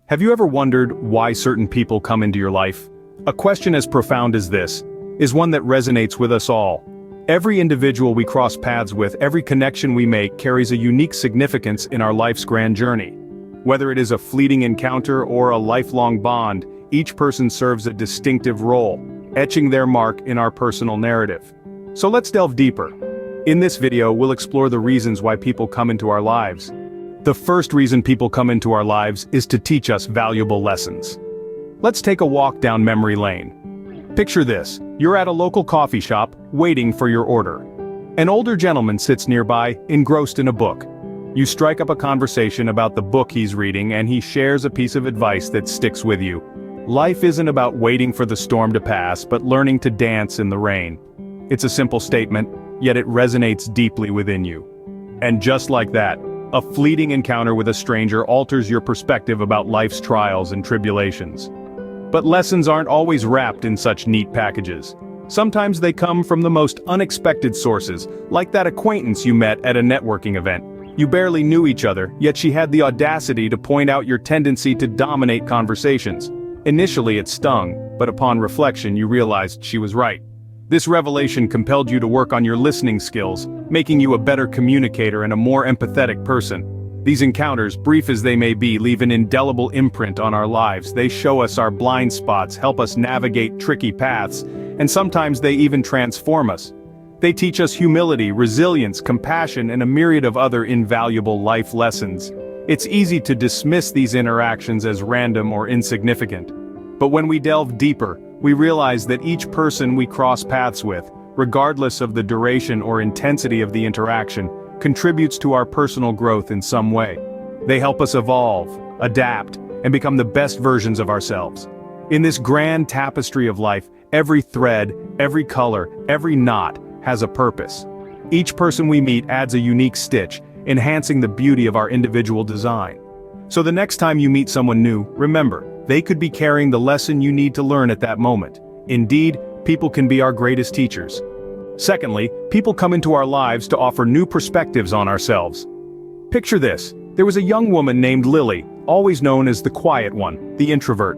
Have you ever wondered why certain people come into your life? A question as profound as this is one that resonates with us all. Every individual we cross paths with, every connection we make carries a unique significance in our life's grand journey. Whether it is a fleeting encounter or a lifelong bond, each person serves a distinctive role, etching their mark in our personal narrative. So let's delve deeper. In this video, we'll explore the reasons why people come into our lives. The first reason people come into our lives is to teach us valuable lessons. Let's take a walk down memory lane. Picture this: you're at a local coffee shop, waiting for your order. An older gentleman sits nearby, engrossed in a book. You strike up a conversation about the book he's reading, and he shares a piece of advice that sticks with you. Life isn't about waiting for the storm to pass, but learning to dance in the rain. It's a simple statement, yet it resonates deeply within you. And just like that, a fleeting encounter with a stranger alters your perspective about life's trials and tribulations. But lessons aren't always wrapped in such neat packages. Sometimes they come from the most unexpected sources, like that acquaintance you met at a networking event. You barely knew each other, yet she had the audacity to point out your tendency to dominate conversations. Initially it stung, but upon reflection you realized she was right. This revelation compelled you to work on your listening skills, making you a better communicator and a more empathetic person. These encounters, brief as they may be, leave an indelible imprint on our lives. They show us our blind spots, help us navigate tricky paths, and sometimes they even transform us. They teach us humility, resilience, compassion, and a myriad of other invaluable life lessons. It's easy to dismiss these interactions as random or insignificant. But when we delve deeper, we realize that each person we cross paths with, regardless of the duration or intensity of the interaction, contributes to our personal growth in some way. They help us evolve, adapt, and become the best versions of ourselves. In this grand tapestry of life, every thread, every color, every knot has a purpose. Each person we meet adds a unique stitch, enhancing the beauty of our individual design. So the next time you meet someone new, remember, they could be carrying the lesson you need to learn at that moment. Indeed, people can be our greatest teachers. Secondly, people come into our lives to offer new perspectives on ourselves. Picture this: there was a young woman named Lily, always known as the quiet one, the introvert.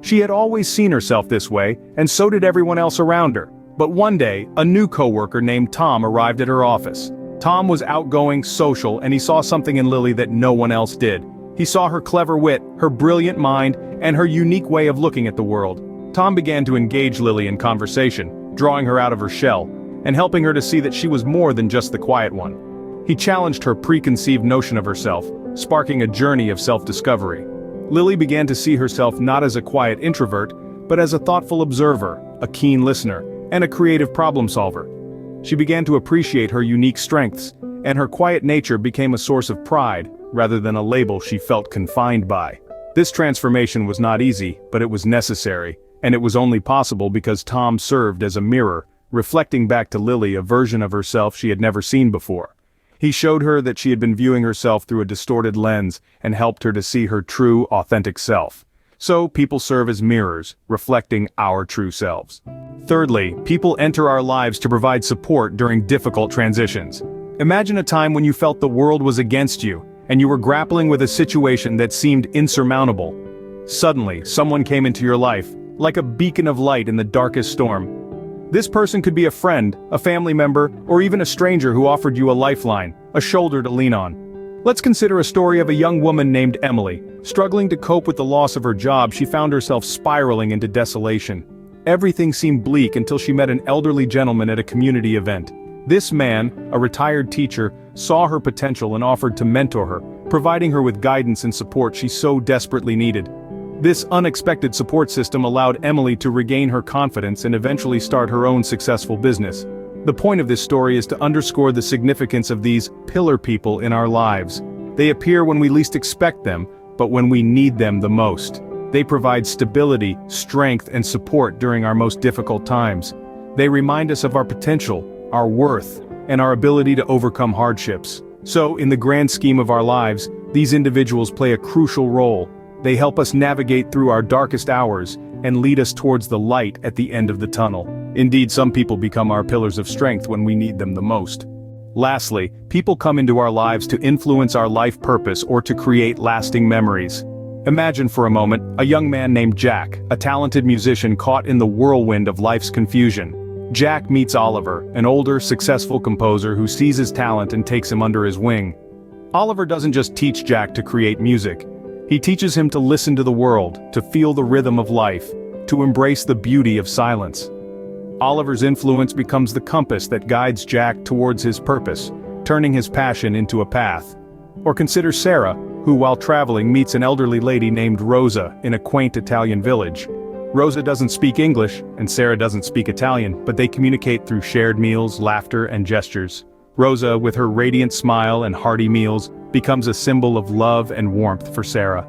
She had always seen herself this way, and so did everyone else around her. But one day, a new coworker named Tom arrived at her office. Tom was outgoing, social, and he saw something in Lily that no one else did. He saw her clever wit, her brilliant mind, and her unique way of looking at the world. Tom began to engage Lily in conversation, drawing her out of her shell, and helping her to see that she was more than just the quiet one. He challenged her preconceived notion of herself, sparking a journey of self-discovery. Lily began to see herself not as a quiet introvert, but as a thoughtful observer, a keen listener, and a creative problem solver. She began to appreciate her unique strengths, and her quiet nature became a source of pride, rather than a label she felt confined by. This transformation was not easy, but it was necessary, and it was only possible because Tom served as a mirror, reflecting back to Lily a version of herself she had never seen before. He showed her that she had been viewing herself through a distorted lens and helped her to see her true, authentic self. So, people serve as mirrors, reflecting our true selves. Thirdly, people enter our lives to provide support during difficult transitions. Imagine a time when you felt the world was against you, and you were grappling with a situation that seemed insurmountable. Suddenly, someone came into your life, like a beacon of light in the darkest storm. This person could be a friend, a family member, or even a stranger who offered you a lifeline, a shoulder to lean on. Let's consider a story of a young woman named Emily. Struggling to cope with the loss of her job, she found herself spiraling into desolation. Everything seemed bleak until she met an elderly gentleman at a community event. This man, a retired teacher, saw her potential and offered to mentor her, providing her with guidance and support she so desperately needed. This unexpected support system allowed Emily to regain her confidence and eventually start her own successful business. The point of this story is to underscore the significance of these pillar people in our lives. They appear when we least expect them, but when we need them the most. They provide stability, strength, and support during our most difficult times. They remind us of our potential, our worth, and our ability to overcome hardships. So, in the grand scheme of our lives, these individuals play a crucial role. They help us navigate through our darkest hours and lead us towards the light at the end of the tunnel. Indeed, some people become our pillars of strength when we need them the most. Lastly, people come into our lives to influence our life purpose or to create lasting memories. Imagine for a moment, a young man named Jack, a talented musician caught in the whirlwind of life's confusion. Jack meets Oliver, an older, successful composer who sees his talent and takes him under his wing. Oliver doesn't just teach Jack to create music. He teaches him to listen to the world, to feel the rhythm of life, to embrace the beauty of silence. Oliver's influence becomes the compass that guides Jack towards his purpose, turning his passion into a path. Or consider Sarah, who while traveling meets an elderly lady named Rosa in a quaint Italian village. Rosa doesn't speak English, and Sarah doesn't speak Italian, but they communicate through shared meals, laughter, and gestures. Rosa, with her radiant smile and hearty meals, becomes a symbol of love and warmth for Sarah.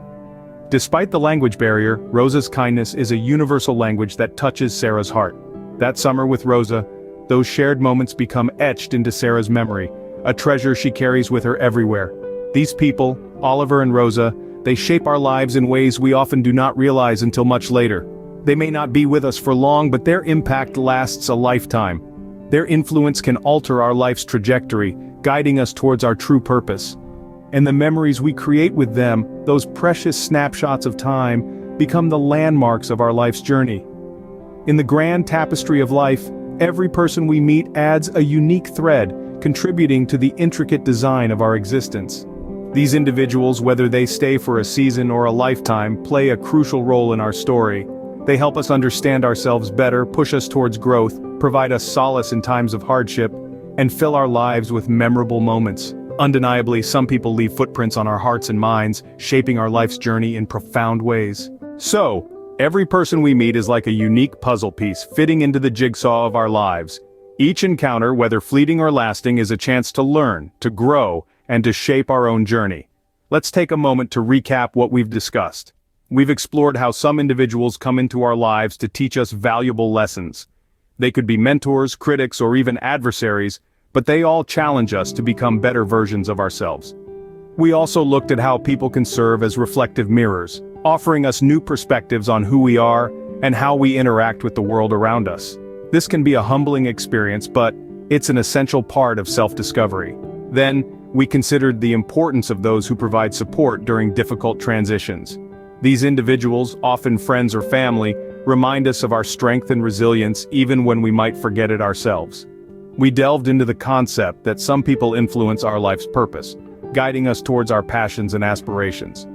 Despite the language barrier, Rosa's kindness is a universal language that touches Sarah's heart. That summer with Rosa, those shared moments become etched into Sarah's memory, a treasure she carries with her everywhere. These people, Oliver and Rosa, they shape our lives in ways we often do not realize until much later. They may not be with us for long, but their impact lasts a lifetime. Their influence can alter our life's trajectory, guiding us towards our true purpose. And the memories we create with them, those precious snapshots of time, become the landmarks of our life's journey. In the grand tapestry of life, every person we meet adds a unique thread, contributing to the intricate design of our existence. These individuals, whether they stay for a season or a lifetime, play a crucial role in our story. They help us understand ourselves better, push us towards growth, provide us solace in times of hardship, and fill our lives with memorable moments. Undeniably, some people leave footprints on our hearts and minds, shaping our life's journey in profound ways. So, every person we meet is like a unique puzzle piece fitting into the jigsaw of our lives. Each encounter, whether fleeting or lasting, is a chance to learn, to grow, and to shape our own journey. Let's take a moment to recap what we've discussed. We've explored how some individuals come into our lives to teach us valuable lessons. They could be mentors, critics, or even adversaries, but they all challenge us to become better versions of ourselves. We also looked at how people can serve as reflective mirrors, offering us new perspectives on who we are and how we interact with the world around us. This can be a humbling experience, but it's an essential part of self-discovery. Then, we considered the importance of those who provide support during difficult transitions. These individuals, often friends or family, remind us of our strength and resilience even when we might forget it ourselves. We delved into the concept that some people influence our life's purpose, guiding us towards our passions and aspirations.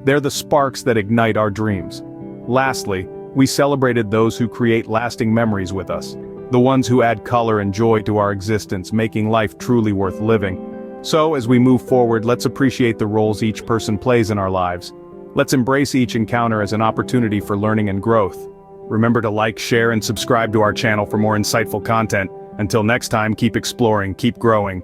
They're the sparks that ignite our dreams. Lastly, we celebrated those who create lasting memories with us, the ones who add color and joy to our existence, making life truly worth living. So, as we move forward, let's appreciate the roles each person plays in our lives. Let's embrace each encounter as an opportunity for learning and growth. Remember to like, share, and subscribe to our channel for more insightful content. Until next time, keep exploring, keep growing.